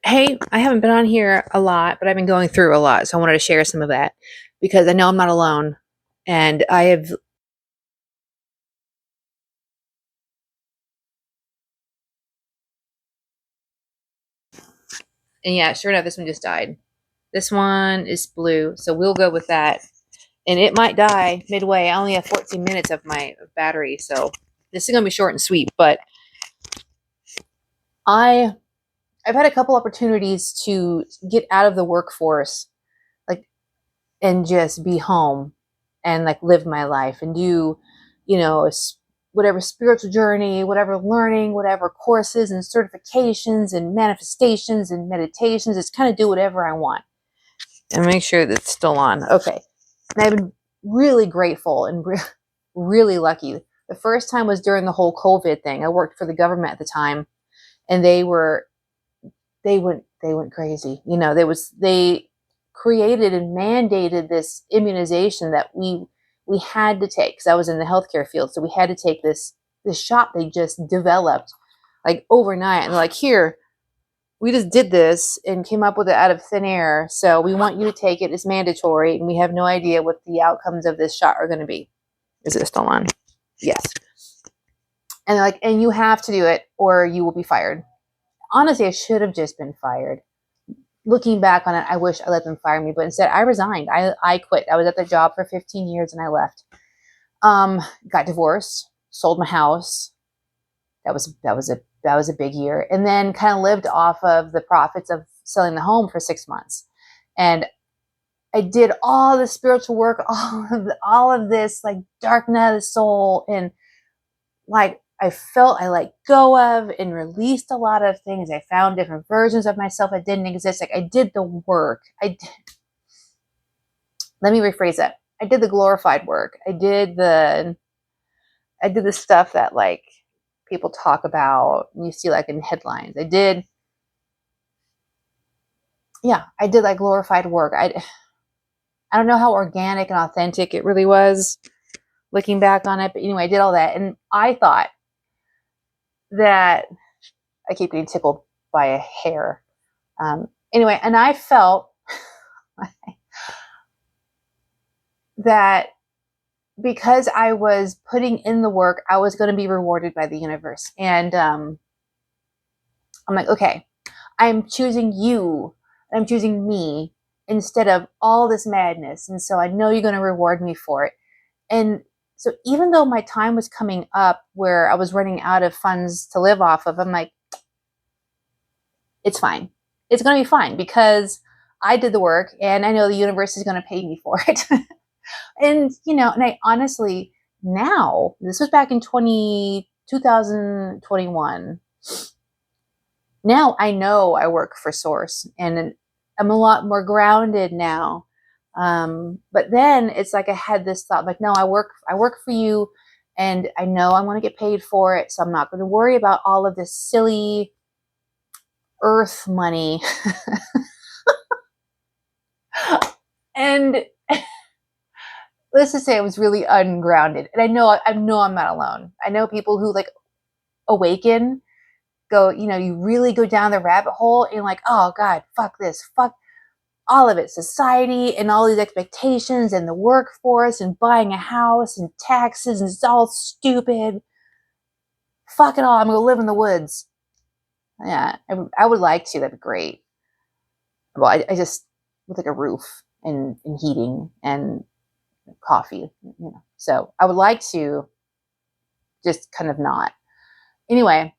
Hey, I haven't been on here a lot, but I've been going through a lot, so I wanted to share some of that because I know I'm not alone. And I have, and yeah, sure enough, this one just died. This one is blue, so we'll go with that. And it might die midway. I only have 14 minutes of my battery, so this is gonna be short and sweet. But I, I've had a couple opportunities to get out of the workforce, like, and just be home and like live my life and do, you know, whatever spiritual journey, whatever learning, whatever courses and certifications and manifestations and meditations. It's kind of do whatever I want and make sure that it's still on. Okay. And I've been really grateful and really lucky. The first time was during the whole COVID thing. I worked for the government at the time, and they went crazy. You know, they created and mandated this immunization that we had to take, because I was in the healthcare field, so we had to take this shot they just developed like overnight, and they're like, here, we just did this and came up with it out of thin air, so we want you to take it. It's mandatory, and we have no idea what the outcomes of this shot are going to be. Is it still on? Yes. And they're like, and you have to do it or you will be fired. Honestly, I should have just been fired. Looking back on it, I wish I let them fire me, but instead I resigned. I quit. I was at the job for 15 years and I left. Got divorced, sold my house. That was a big year, and then kind of lived off of the profits of selling the home for 6 months. And I did all the spiritual work, all of this like dark night of the soul, and like I felt I let go of and released a lot of things. I found different versions of myself that didn't exist. Like I did the work. Let me rephrase that. I did the glorified work. I did the stuff that like people talk about and you see like in headlines. I did like glorified work. I don't know how organic and authentic it really was looking back on it, but anyway, I did all that, and I thought that I keep getting tickled by a hair. Anyway, and I felt that because I was putting in the work, I was going to be rewarded by the universe. And I'm like, okay, I'm choosing you. I'm choosing me instead of all this madness. And so I know you're going to reward me for it. And so even though my time was coming up where I was running out of funds to live off of, I'm like, it's fine. It's going to be fine because I did the work and I know the universe is going to pay me for it. And, and I honestly, now, this was back in 2021. Now I know I work for Source and I'm a lot more grounded now. But then it's like I had this thought, like, no, I work for you and I know I'm going to get paid for it. So I'm not going to worry about all of this silly earth money. And let's just say I was really ungrounded. And I know I'm not alone. I know people who like awaken, go, you really go down the rabbit hole and like, oh God, fuck this, fuck all of it, society and all these expectations and the workforce and buying a house and taxes, and it's all stupid. Fuck it all. I'm gonna live in the woods. Yeah, I would like to. That'd be great. Well, I just with like a roof and heating and coffee, So I would like to just kind of not. Anyway,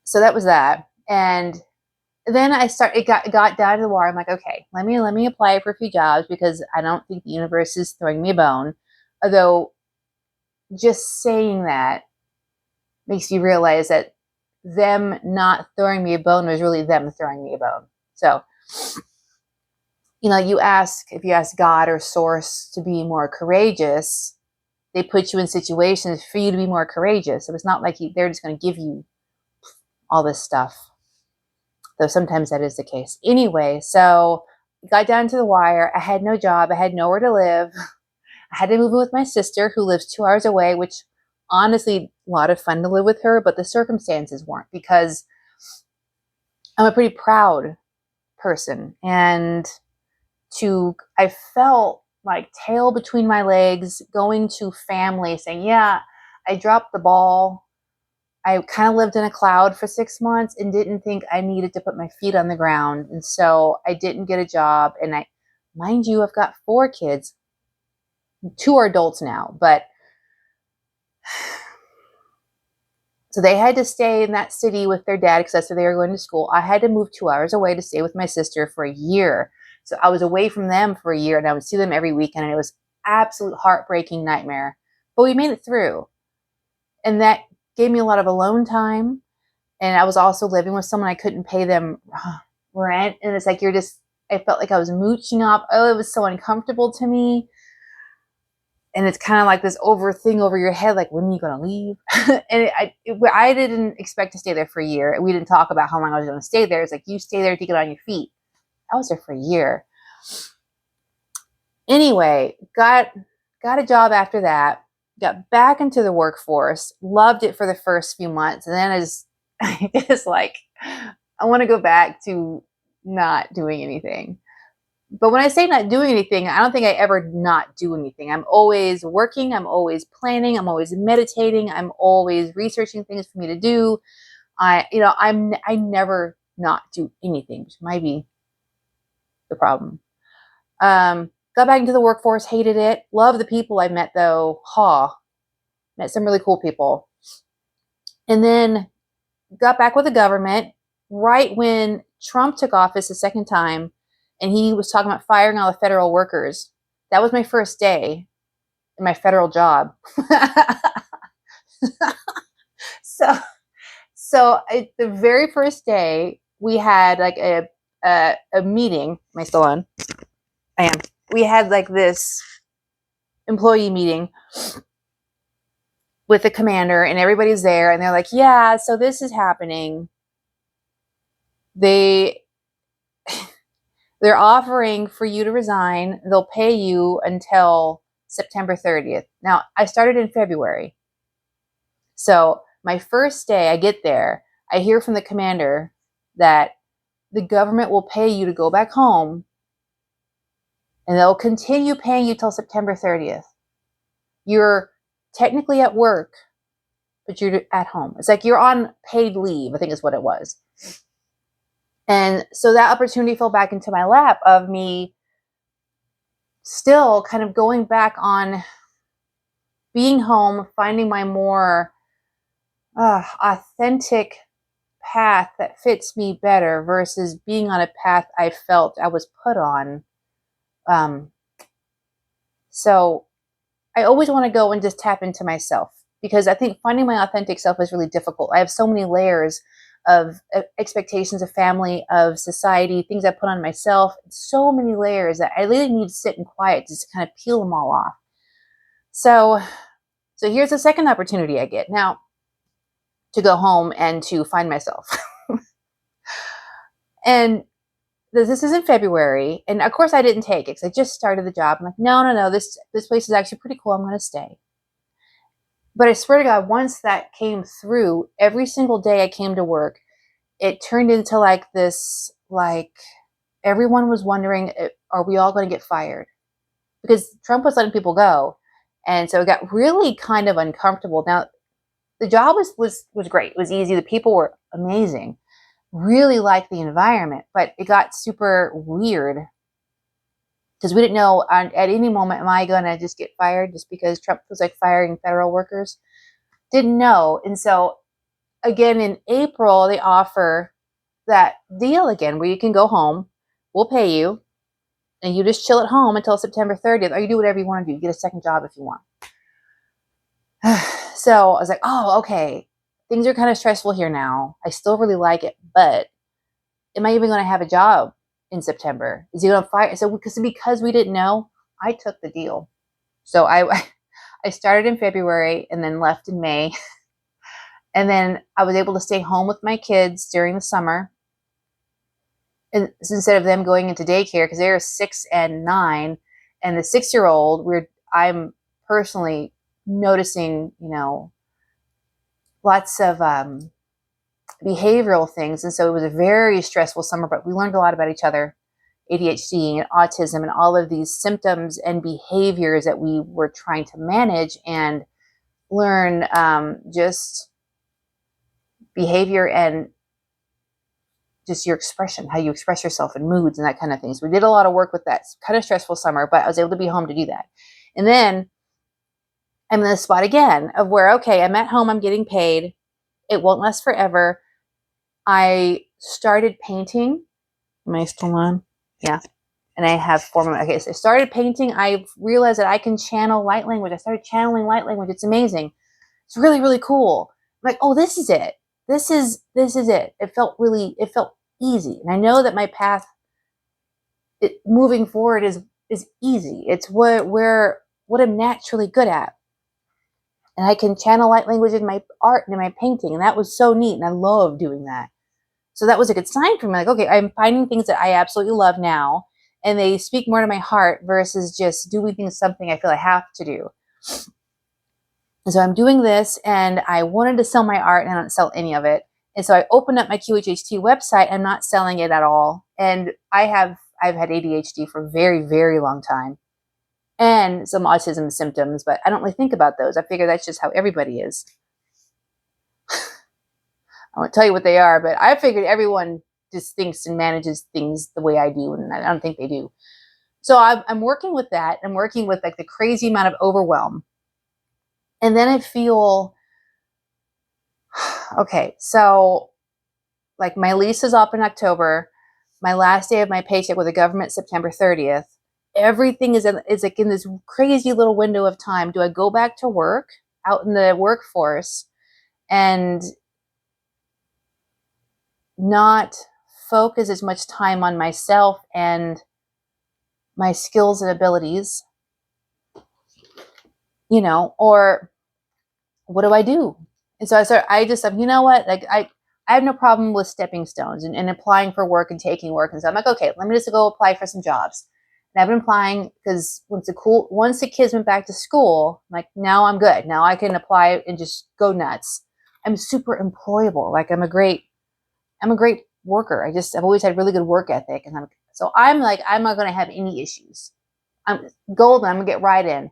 so that was that. And then it got down to the wire. I'm like, okay, let me apply for a few jobs because I don't think the universe is throwing me a bone. Although just saying that makes you realize that them not throwing me a bone was really them throwing me a bone. So, if you ask God or Source to be more courageous, they put you in situations for you to be more courageous. So it's not like they're just going to give you all this stuff. Though sometimes that is the case. Anyway, so it got down to the wire. I had no job. I had nowhere to live. I had to move in with my sister who lives 2 hours away, which honestly, a lot of fun to live with her, but the circumstances weren't because I'm a pretty proud person, and I felt like tail between my legs going to family saying, yeah, I dropped the ball. I kind of lived in a cloud for 6 months and didn't think I needed to put my feet on the ground. And so I didn't get a job. And mind you, I've got 4 kids. 2 are adults now, but so they had to stay in that city with their dad because that's where they were going to school. I had to move 2 hours away to stay with my sister for a year. So I was away from them for a year, and I would see them every weekend, and it was absolute heartbreaking nightmare. But we made it through. And that gave me a lot of alone time. And I was also living with someone I couldn't pay them rent. And it's like, I felt like I was mooching off. Oh, it was so uncomfortable to me. And it's kind of like this thing over your head, like, when are you going to leave? And I didn't expect to stay there for a year. We didn't talk about how long I was going to stay there. It's like, you stay there to get on your feet. I was there for a year. Anyway, got a job after that, got back into the workforce, loved it for the first few months. And then I just like, I want to go back to not doing anything. But when I say not doing anything, I don't think I ever not do anything. I'm always working. I'm always planning. I'm always meditating. I'm always researching things for me to do. I never not do anything, which might be the problem. Got back into the workforce, hated it. Love the people I met though. Met some really cool people. And then got back with the government right when Trump took office the second time. And he was talking about firing all the federal workers. That was my first day in my federal job. The very first day, we had like a meeting. Am I still on? I am. We had like this employee meeting with the commander, and everybody's there, and they're like, yeah, so this is happening. They're offering for you to resign. They'll pay you until September 30th. Now, I started in February. So my first day, I get there, I hear from the commander that the government will pay you to go back home, and they'll continue paying you till September 30th. You're technically at work, but you're at home. It's like you're on paid leave, I think is what it was. And so that opportunity fell back into my lap of me still kind of going back on being home, finding my more authentic path that fits me better versus being on a path I felt I was put on. So I always want to go and just tap into myself, because I think finding my authentic self is really difficult. I have so many layers of expectations of family, of society, things I put on myself, so many layers that I really need to sit in quiet just to kind of peel them all off. So here's the second opportunity I get now to go home and to find myself. And this is in February. And of course I didn't take it because I just started the job. I'm like, no, this place is actually pretty cool. I'm going to stay. But I swear to God, once that came through, every single day I came to work, it turned into like this, like everyone was wondering, are we all going to get fired? Because Trump was letting people go. And so it got really kind of uncomfortable. Now, the job was great. It was easy. The people were amazing. Really liked the environment, but it got super weird because we didn't know at any moment, am I going to just get fired just because Trump was like firing federal workers? Didn't know. And so again, in April, they offer that deal again where you can go home, we'll pay you, and you just chill at home until September 30th, or you do whatever you want to do. You get a second job if you want. So I was like, oh, okay. Things are kind of stressful here now. I still really like it, but am I even going to have a job in September? Is he going to fire? So because we didn't know, I took the deal. So I started in February and then left in May. And then I was able to stay home with my kids during the summer. And instead of them going into daycare, because they're 6 and 9, and the 6-year-old, I'm personally noticing, lots of behavioral things. And so it was a very stressful summer, but we learned a lot about each other, ADHD and autism and all of these symptoms and behaviors that we were trying to manage and learn just behavior and just your expression, how you express yourself and moods and that kind of thing. So we did a lot of work with that. It's kind of stressful summer, but I was able to be home to do that. And then I'm in the spot again of where, okay, I'm at home, I'm getting paid. It won't last forever. I started painting. Am I still on? Yeah. And I have 4 more. Okay, so I started painting. I realized that I can channel light language. I started channeling light language. It's amazing. It's really, really cool. I'm like, oh, this is it. This is it. It felt easy. And I know that my path moving forward is easy. It's what I'm naturally good at. And I can channel light language in my art and in my painting. And that was so neat. And I love doing that. So that was a good sign for me. Like, okay, I'm finding things that I absolutely love now. And they speak more to my heart versus just doing things, something I feel I have to do. And so I'm doing this, and I wanted to sell my art, and I don't sell any of it. And so I opened up my QHHT website. I'm not selling it at all. And I've had ADHD for a very, very long time and some autism symptoms, but I don't really think about those. I figure that's just how everybody is. I won't tell you what they are, but I figured everyone just thinks and manages things the way I do, and I don't think they do. So I'm working with that. I'm working with like the crazy amount of overwhelm. And then I feel, okay, so like my lease is up in October. My last day of my paycheck with the government, September 30th. Everything is like in this crazy little window of time. Do I go back to work out in the workforce and not focus as much time on myself and my skills and abilities, or what do I do? And so I just said, you know what? Like I have no problem with stepping stones and applying for work and taking work. And so I'm like, okay, let me just go apply for some jobs. And I've been applying because once the kids went back to school, I'm like, now I'm good. Now I can apply and just go nuts. I'm super employable. Like I'm a great worker. I've always had really good work ethic. And I'm like, I'm not going to have any issues. I'm golden. I'm going to get right in.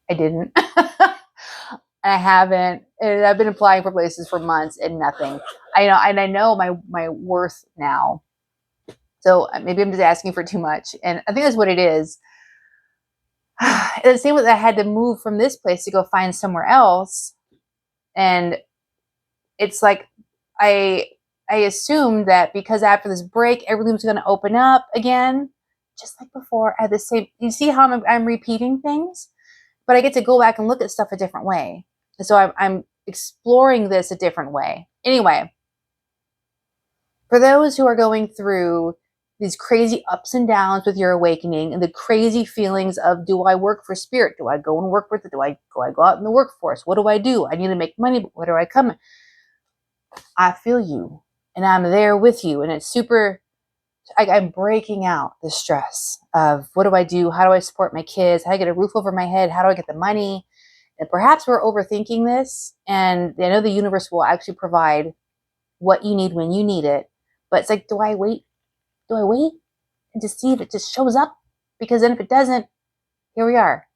I didn't. I haven't. And I've been applying for places for months and nothing. I know my worth now. So maybe I'm just asking for too much. And I think that's what it is. The same with I had to move from this place to go find somewhere else. And it's like I assumed that because after this break, everything's going to open up again, just like before. I had the same. You see how I'm repeating things, but I get to go back and look at stuff a different way. And so I'm exploring this a different way. Anyway, for those who are going through these crazy ups and downs with your awakening and the crazy feelings of, do I work for spirit? Do I go and work with it? Do I go out in the workforce? What do I do? I need to make money, but where do I come? I feel you, and I'm there with you. And it's super, I'm breaking out the stress of what do I do? How do I support my kids? How do I get a roof over my head? How do I get the money? And perhaps we're overthinking this. And I know the universe will actually provide what you need when you need it. But it's like, do I wait? Do I wait and just see if it just shows up? Because then if it doesn't, here we are.